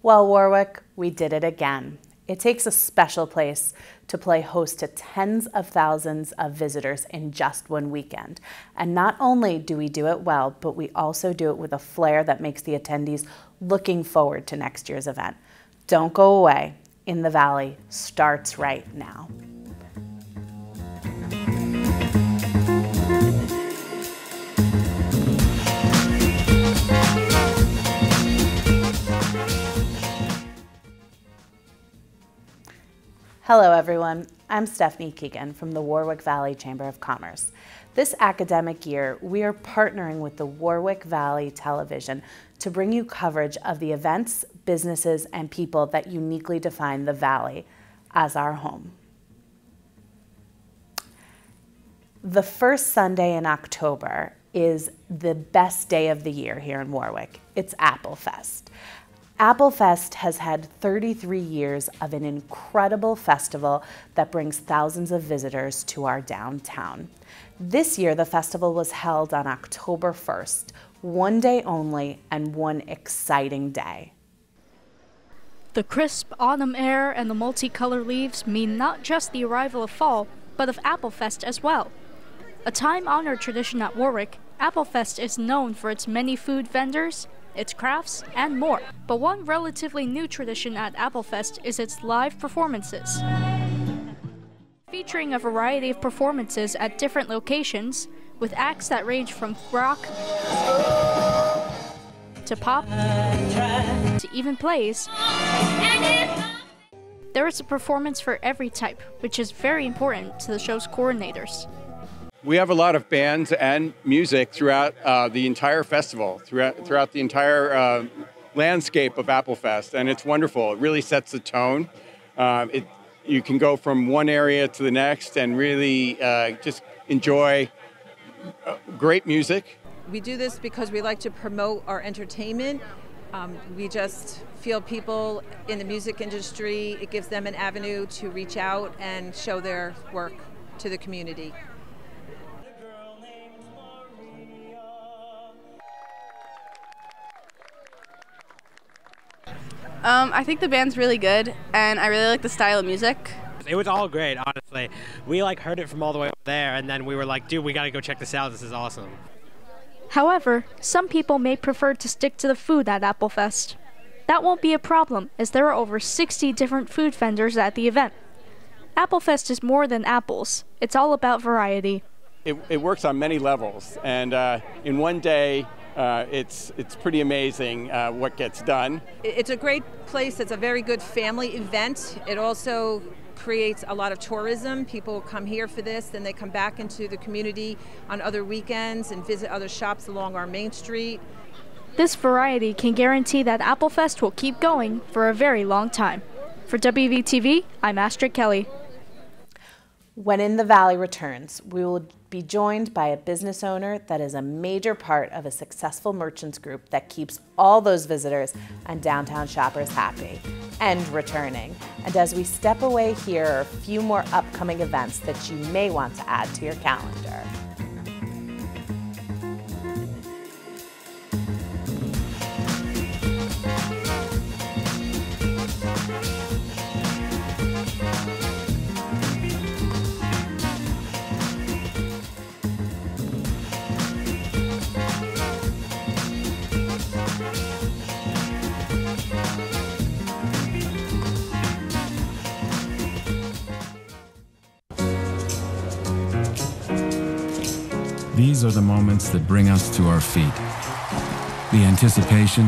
Well, Warwick, we did it again. It takes a special place to play host to tens of thousands of visitors in just one weekend. And not only do we do it well, but we also do it with a flair that makes the attendees looking forward to next year's event. Don't go away. In the Valley starts right now. Hello everyone, I'm Stephanie Keegan from the Warwick Valley Chamber of Commerce. This academic year, we are partnering with the Warwick Valley Television to bring you coverage of the events, businesses, and people that uniquely define the Valley as our home. The first Sunday in October is the best day of the year here in Warwick. It's Applefest. Applefest has had 33 years of an incredible festival that brings thousands of visitors to our downtown. This year, the festival was held on October 1st, one day only and one exciting day. The crisp autumn air and the multicolored leaves mean not just the arrival of fall, but of Applefest as well. A time-honored tradition at Warwick, Applefest is known for its many food vendors, its crafts, and more. But one relatively new tradition at Applefest is its live performances. Featuring a variety of performances at different locations, with acts that range from rock to pop to even plays. There is a performance for every type, which is very important to the show's coordinators. We have a lot of bands and music throughout the entire festival, throughout the entire landscape of Applefest, and it's wonderful. It really sets the tone. You can go from one area to the next and really just enjoy great music. We do this because we like to promote our entertainment. We just feel people in the music industry, it gives them an avenue to reach out and show their work to the community. I think the band's really good, and I really like the style of music. It was all great, honestly. We heard it from all the way over there, and then we were like, dude, we gotta go check this out. This is awesome. However, some people may prefer to stick to the food at Applefest. That won't be a problem, as there are over 60 different food vendors at the event. Applefest is more than apples. It's all about variety. It works on many levels, and in one day, it's pretty amazing what gets done. It's a great place. It's a very good family event. It also creates a lot of tourism. People come here for this, then they come back into the community on other weekends and visit other shops along our main street. This variety can guarantee that Applefest will keep going for a very long time. For WVTV, I'm Astrid Kelly. When In the Valley returns, we will be joined by a business owner that is a major part of a successful merchants group that keeps all those visitors and downtown shoppers happy and returning. And as we step away, here are a few more upcoming events that you may want to add to your calendar. These are the moments that bring us to our feet. The anticipation,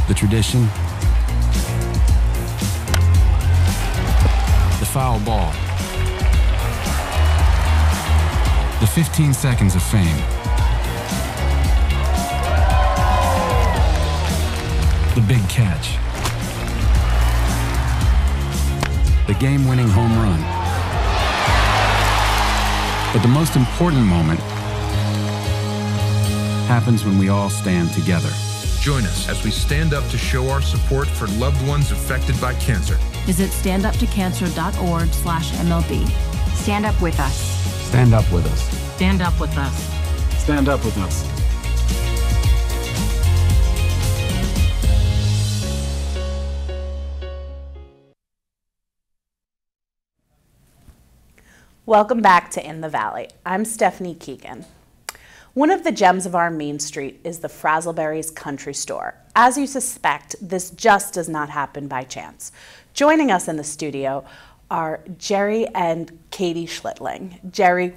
the tradition, the foul ball, the 15 seconds of fame, the big catch, the game-winning home run. But the most important moment happens when we all stand together. Join us as we stand up to show our support for loved ones affected by cancer. Visit standuptocancer.org/MLB. Stand up with us. Stand up with us. Stand up with us. Stand up with us. Welcome back to In the Valley. I'm Stephanie Keegan. One of the gems of our Main Street is the Frazzleberries Country Store. As you suspect, this just does not happen by chance. Joining us in the studio are Jerry and Katie Schlittling. Jerry,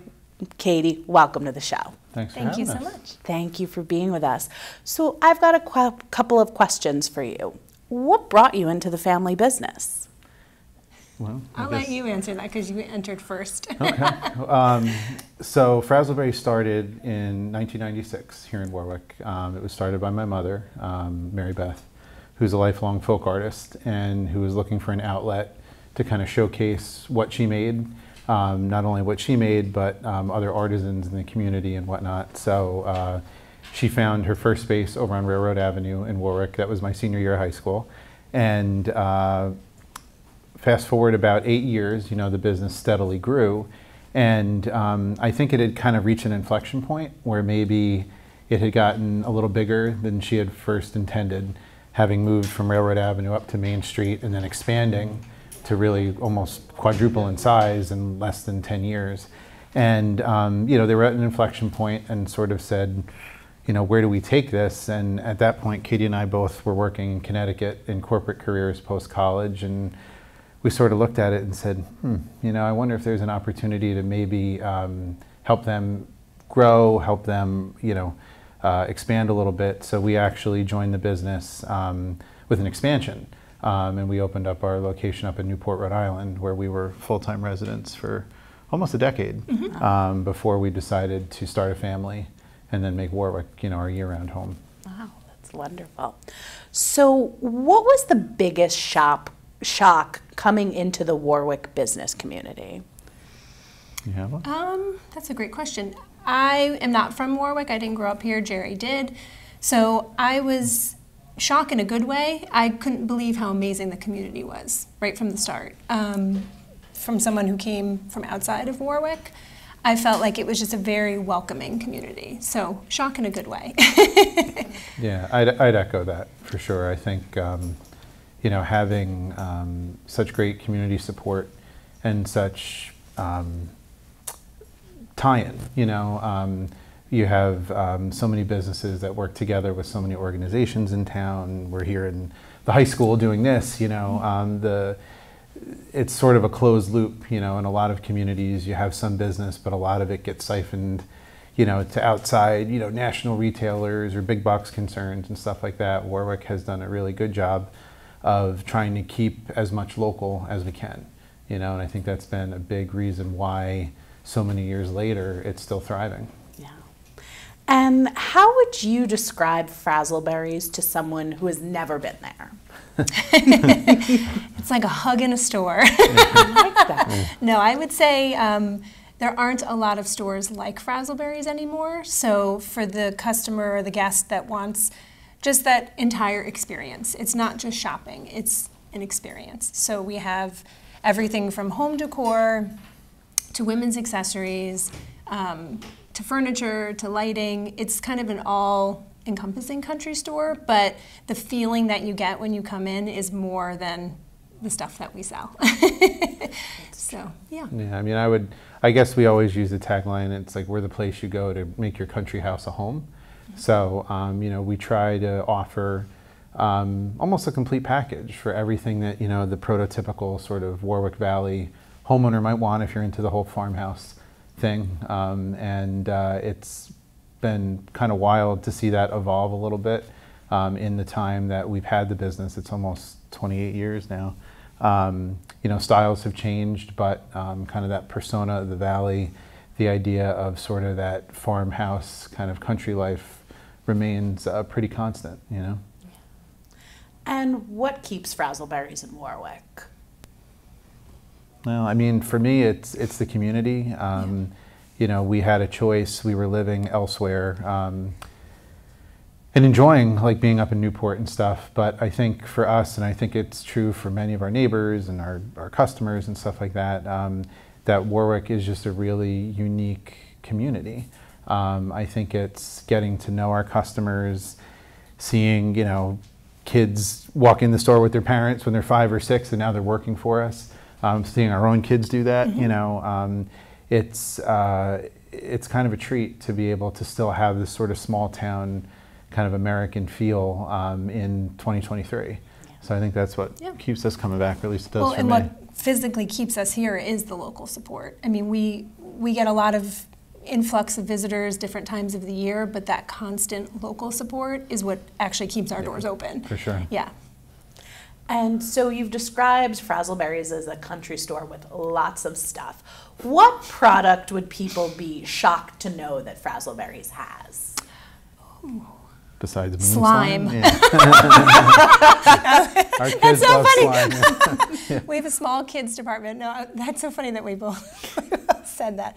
Katie, welcome to the show. Thanks for Thank you having so us. much. Thank you for being with us. So I've got a couple of questions for you. What brought you into the family business? Well, I'll let you answer that because you entered first. Okay. So Frazzleberries started in 1996 here in Warwick. It was started by my mother, Mary Beth, who's a lifelong folk artist and who was looking for an outlet to kind of showcase what she made, not only what she made, but other artisans in the community and whatnot. So she found her first space over on Railroad Avenue in Warwick. That was my senior year of high school. And fast forward about 8 years, the business steadily grew. And I think it had kind of reached an inflection point where maybe it had gotten a little bigger than she had first intended, having moved from Railroad Avenue up to Main Street and then expanding to really almost quadruple in size in less than 10 years. And they were at an inflection point and sort of said, where do we take this? And at that point, Katie and I both were working in Connecticut in corporate careers post-college, and we sort of looked at it and said, I wonder if there's an opportunity to maybe help them grow, help them, expand a little bit. So we actually joined the business with an expansion. And we opened up our location up in Newport, Rhode Island, where we were full-time residents for almost a decade before we decided to start a family and then make Warwick, our year-round home. Wow, that's wonderful. So what was the biggest shock coming into the Warwick business community? You have one? That's a great question. I am not from Warwick. I didn't grow up here. Jerry did. So I was shocked in a good way. I couldn't believe how amazing the community was right from the start. From someone who came from outside of Warwick, I felt like it was just a very welcoming community. So shock in a good way. Yeah, I'd echo that for sure. I think having such great community support and such tie-in, you have so many businesses that work together with so many organizations in town. We're here in the high school doing this, it's sort of a closed loop, in a lot of communities you have some business, but a lot of it gets siphoned, to outside, national retailers or big box concerns and stuff like that. Warwick has done a really good job of trying to keep as much local as we can, and I think that's been a big reason why so many years later it's still thriving. Yeah. And how would you describe Frazzleberries to someone who has never been there? It's like a hug in a store. I like that. No, I would say there aren't a lot of stores like Frazzleberries anymore. So for the customer or the guest that wants just that entire experience, it's not just shopping, it's an experience. So we have everything from home decor to women's accessories, to furniture, to lighting. It's kind of an all-encompassing country store, but the feeling that you get when you come in is more than the stuff that we sell. So, yeah. Yeah, I guess we always use the tagline, it's like we're the place you go to make your country house a home. So, we try to offer almost a complete package for everything that, the prototypical sort of Warwick Valley homeowner might want if you're into the whole farmhouse thing. It's been kind of wild to see that evolve a little bit in the time that we've had the business. It's almost 28 years now. Styles have changed, but kind of that persona of the valley, the idea of sort of that farmhouse kind of country life remains pretty constant, Yeah. And what keeps Frazzleberries in Warwick? Well, for me, it's the community. We had a choice. We were living elsewhere and enjoying like being up in Newport and stuff. But I think for us, and I think it's true for many of our neighbors and our customers and stuff like that, that Warwick is just a really unique community. I think it's getting to know our customers, seeing, kids walk in the store with their parents when they're 5 or 6 and now they're working for us. Seeing our own kids do that, it's kind of a treat to be able to still have this sort of small town kind of American feel in 2023. So I think that's what keeps us coming back, or at least it does for me. What physically keeps us here is the local support. I mean, we get a lot of influx of visitors different times of the year, but that constant local support is what actually keeps our doors open. For sure. Yeah. And so you've described Frazzleberries as a country store with lots of stuff. What product would people be shocked to know that Frazzleberries has? Ooh. Besides moon slime. Yeah. Our kids love slime. Yeah. We have a small kids department. No, that's so funny that we both said that.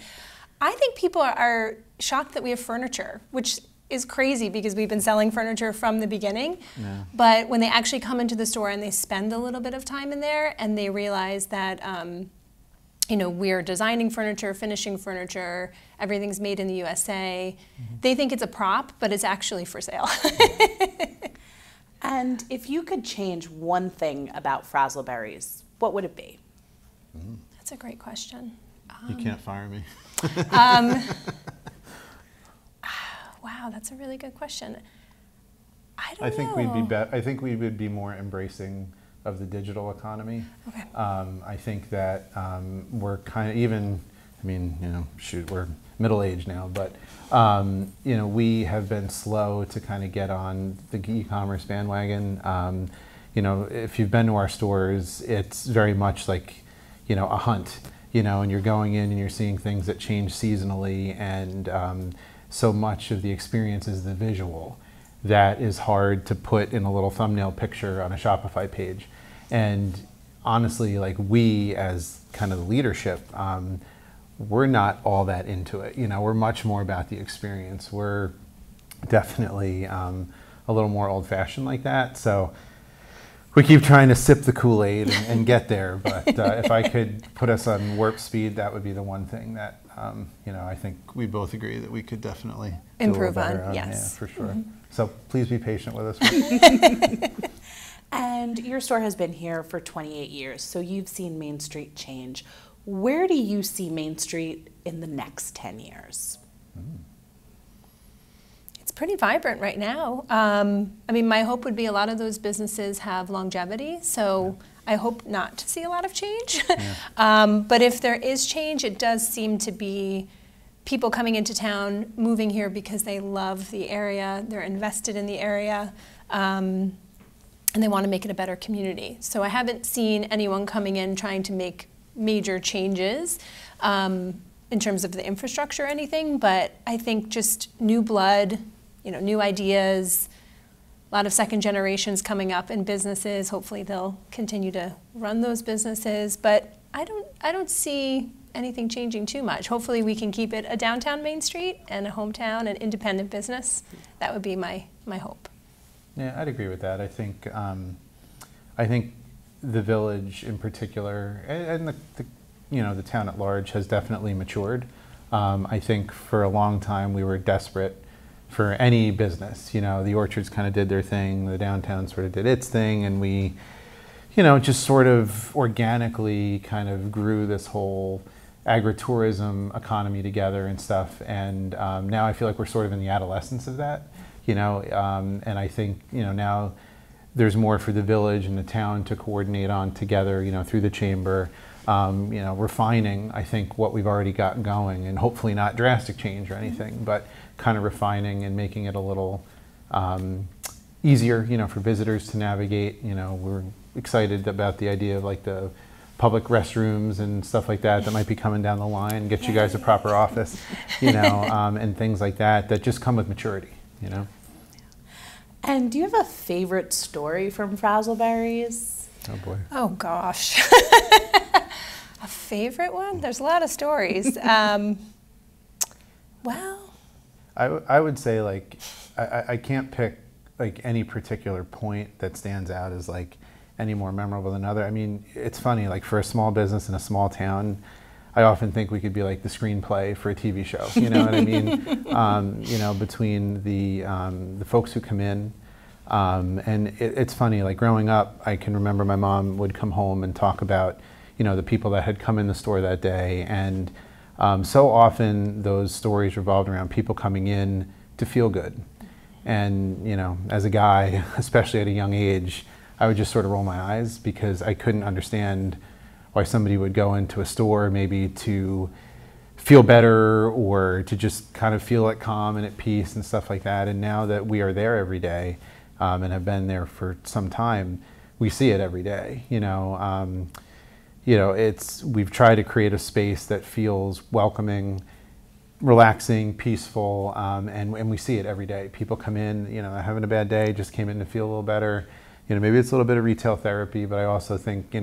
I think people are shocked that we have furniture, which is crazy because we've been selling furniture from the beginning. Yeah. But when they actually come into the store and they spend a little bit of time in there and they realize that you know, we're designing furniture, finishing furniture, everything's made in the USA. They think it's a prop, but it's actually for sale. And if you could change one thing about Frazzleberries, what would it be? That's a great question. You can't fire me. Wow, that's a really good question. I I think know. I think we would be more embracing of the digital economy. Okay. I think that we're kind of even. I mean, you know, shoot, we're middle-aged now, but you know, we have been slow to kind of get on the e-commerce bandwagon. You know, if you've been to our stores, it's very much like, you know, a hunt. You know, and you're going in and you're seeing things that change seasonally, and so much of the experience is the visual that is hard to put in a little thumbnail picture on a Shopify page. And honestly, like, we as kind of the leadership, we're not all that into it. You know, we're much more about the experience. We're definitely a little more old-fashioned like that. So we keep trying to sip the Kool-Aid and get there, but if I could put us on warp speed, that would be the one thing that, you know, I think we both agree that we could definitely improve do a little better on. Yeah, Yes. for sure. So please be patient with us. And your store has been here for 28 years, so you've seen Main Street change. Where do you see Main Street in the next 10 years? It's pretty vibrant right now. I mean, my hope would be a lot of those businesses have longevity, so I hope not to see a lot of change. But if there is change, it does seem to be people coming into town, moving here because they love the area, they're invested in the area, and they want to make it a better community. So I haven't seen anyone coming in trying to make major changes in terms of the infrastructure or anything, but I think just new blood, you know, new ideas, a lot of second generations coming up in businesses. Hopefully they'll continue to run those businesses, but I don't see anything changing too much. Hopefully we can keep it a downtown Main Street and a hometown and independent business. That would be my hope. Yeah, I'd agree with that. I think the village in particular, and the you know, the town at large has definitely matured. I think for a long time we were desperate for any business. You know, the orchards kind of did their thing, the downtown sort of did its thing, and we, you know, just sort of organically kind of grew this whole agritourism economy together and stuff. And now I feel like we're sort of in the adolescence of that, you know, and I think, you know, now there's more for the village and the town to coordinate on together, you know, through the chamber, you know, refining, I think, what we've already got going, and hopefully not drastic change or anything, but kind of refining and making it a little easier, you know, for visitors to navigate. You know, we're excited about the idea of like the public restrooms and stuff like that that might be coming down the line, get you guys a proper office, you know, and things like that that just come with maturity, you know. And do you have a favorite story from Frazzleberries? Oh boy. Oh gosh. A favorite one? There's a lot of stories. Well, I would say, like, I can't pick like any particular point that stands out as like any more memorable than another. I mean, it's funny, like, for a small business in a small town, I often think we could be like the screenplay for a TV show. You know what I mean? You know, between the folks who come in, and it's funny. Like, growing up, I can remember my mom would come home and talk about, you know, the people that had come in the store that day, and So often those stories revolved around people coming in to feel good. And, you know, as a guy, especially at a young age, I would just sort of roll my eyes because I couldn't understand why somebody would go into a store maybe to feel better or to just kind of feel at calm and at peace and stuff like that. And now that we are there every day and have been there for some time, we see it every day. We've tried to create a space that feels welcoming, relaxing, peaceful, and we see it every day. People come in, having a bad day, just came in to feel a little better. Maybe it's a little bit of retail therapy, but I also think,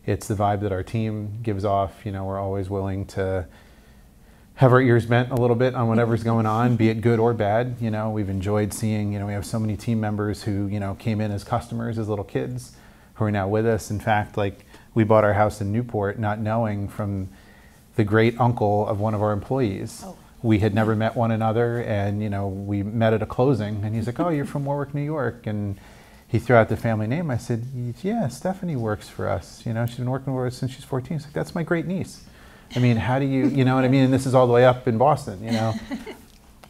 it's the vibe that our team gives off. We're always willing to have our ears bent a little bit on whatever's going on, be it good or bad. We've enjoyed seeing, we have so many team members who, came in as customers, as little kids, who are now with us. In fact, we bought our house in Newport not knowing from the great uncle of one of our employees. Oh. We had never met one another, and we met at a closing, and he's like, "Oh, you're from Warwick, New York," and he threw out the family name. I said, "Yeah, Stephanie works for us. She's been working with us since she's 14. He's like, "That's my great niece." I mean, how do you know what I mean? And this is all the way up in Boston,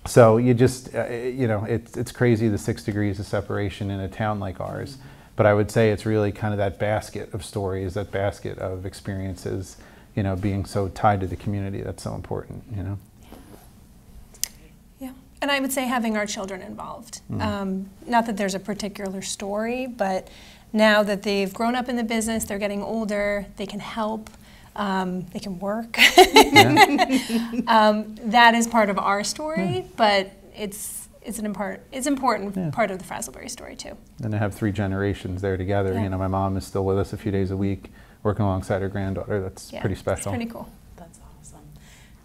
So you just, it's crazy the 6 degrees of separation in a town like ours. But I would say it's really kind of that basket of stories, that basket of experiences, being so tied to the community. That's so important, Yeah, and I would say having our children involved. Not that there's a particular story, but now that they've grown up in the business, they're getting older, they can help. They can work. That is part of our story, but it's an important part of the Frazzleberry story too. And to have 3 generations there together. Yeah. My mom is still with us a few days a week, working alongside her granddaughter. That's pretty special. That's pretty cool. That's awesome.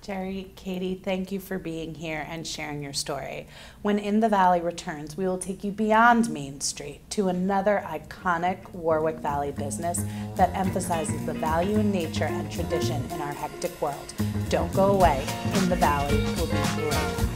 Jerry, Katie, thank you for being here and sharing your story. When In the Valley returns, we will take you beyond Main Street to another iconic Warwick Valley business that emphasizes the value in nature and tradition in our hectic world. Don't go away. In the Valley will be right back.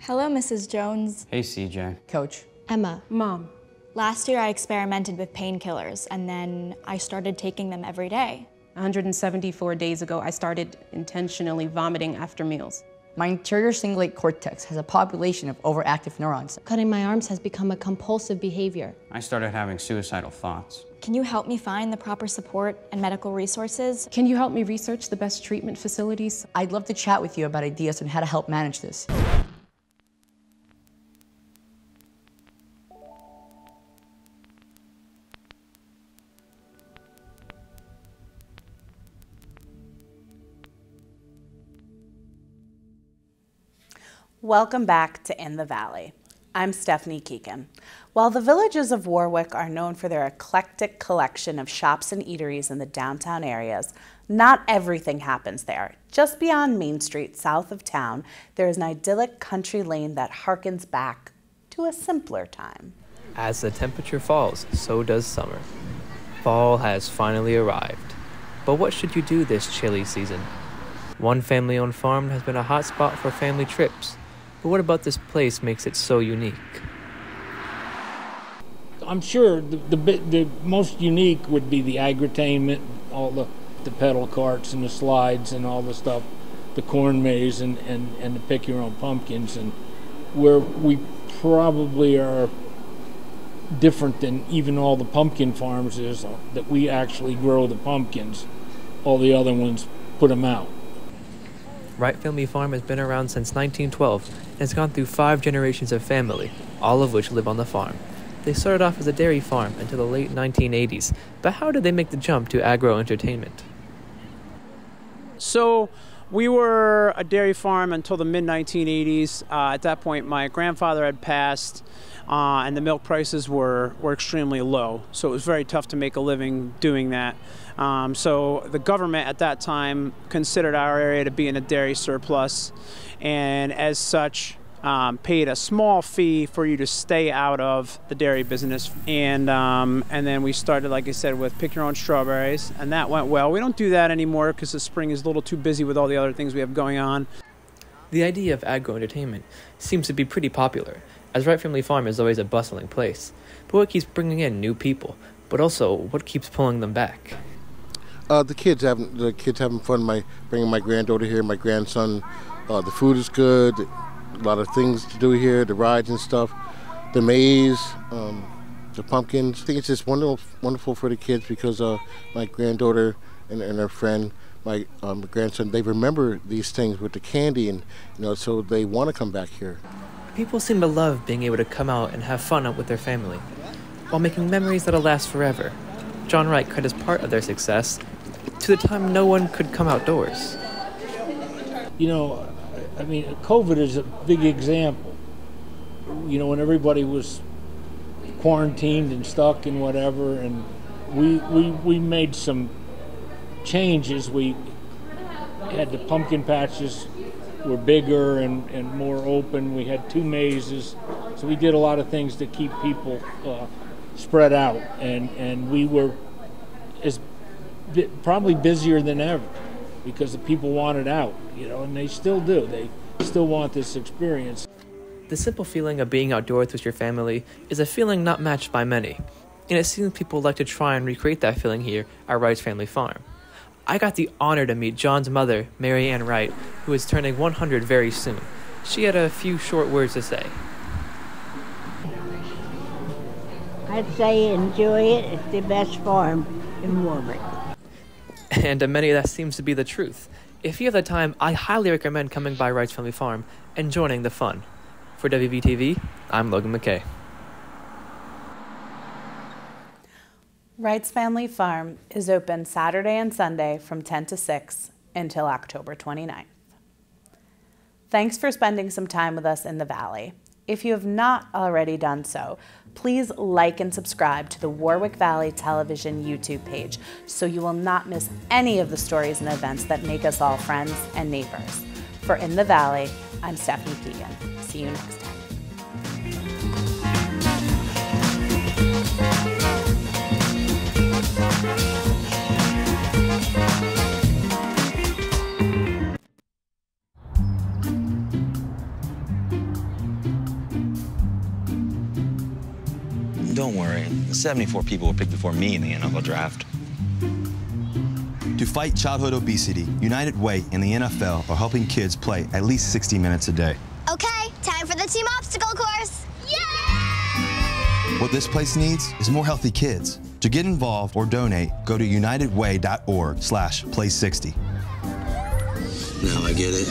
Hello, Mrs. Jones. Hey, CJ. Coach. Emma. Mom. Last year I experimented with painkillers and then I started taking them every day. 174 days ago, I started intentionally vomiting after meals. My anterior cingulate cortex has a population of overactive neurons. Cutting my arms has become a compulsive behavior. I started having suicidal thoughts. Can you help me find the proper support and medical resources? Can you help me research the best treatment facilities? I'd love to chat with you about ideas on how to help manage this. Welcome back to In the Valley. I'm Stephanie Keegan. While the villages of Warwick are known for their eclectic collection of shops and eateries in the downtown areas, not everything happens there. Just beyond Main Street, south of town, there is an idyllic country lane that harkens back to a simpler time. As the temperature falls, so does summer. Fall has finally arrived. But what should you do this chilly season? One family-owned farm has been a hot spot for family trips. But what about this place makes it so unique? I'm sure the most unique would be the agritainment, all the pedal carts and the slides and all the stuff, the corn maze and the pick your own pumpkins, and where we probably are different than even all the pumpkin farms is that we actually grow the pumpkins. All the other ones put them out. Wright Family Farm has been around since 1912 and has gone through 5 generations of family, all of which live on the farm. They started off as a dairy farm until the late 1980s, but how did they make the jump to agro-entertainment? So we were a dairy farm until the mid-1980s. At that point, my grandfather had passed, and the milk prices were extremely low, so it was very tough to make a living doing that. So the government at that time considered our area to be in a dairy surplus, and as such paid a small fee for you to stay out of the dairy business. And then we started, like I said, with pick your own strawberries, and that went well. We don't do that anymore because the spring is a little too busy with all the other things we have going on. The idea of agro-entertainment seems to be pretty popular. as Wright Family Farm is always a bustling place. But what keeps bringing in new people? But also, what keeps pulling them back? The kids having fun. Bringing my granddaughter here, my grandson. The food is good. A lot of things to do here. The rides and stuff. The maze, the pumpkins. I think it's just wonderful for the kids because my granddaughter and her friend, my grandson, they remember these things with the candy, and so they want to come back here. People seem to love being able to come out and have fun out with their family, while making memories that'll last forever. John Wright credits part of their success to the time no one could come outdoors. I mean, COVID is a big example. When everybody was quarantined and stuck and whatever, and we made some changes. We had the pumpkin patches were bigger and more open. We had 2 mazes, so we did a lot of things to keep people spread out, and we were probably busier than ever because the people wanted out, and they still do. They still want this experience. The simple feeling of being outdoors with your family is a feeling not matched by many, and it seems people like to try and recreate that feeling here at Wright's Family Farm. I got the honor to meet John's mother, Mary Ann Wright, who is turning 100 very soon. She had a few short words to say. I'd say enjoy it. It's the best farm in Warwick. And to many, that seems to be the truth. If you have the time, I highly recommend coming by Wright's Family Farm and joining the fun. For WVTV, I'm Logan McKay. Wright's Family Farm is open Saturday and Sunday from 10 to 6 until October 29th. Thanks for spending some time with us in the Valley. If you have not already done so, please like and subscribe to the Warwick Valley Television YouTube page so you will not miss any of the stories and events that make us all friends and neighbors. For In the Valley, I'm Stephanie Keegan. See you next time. Don't worry, 74 people were picked before me in the NFL draft. To fight childhood obesity, United Way and the NFL are helping kids play at least 60 minutes a day. Okay, time for the team obstacle course. Yay! What this place needs is more healthy kids. To get involved or donate, go to unitedway.org/play60. Now I get it.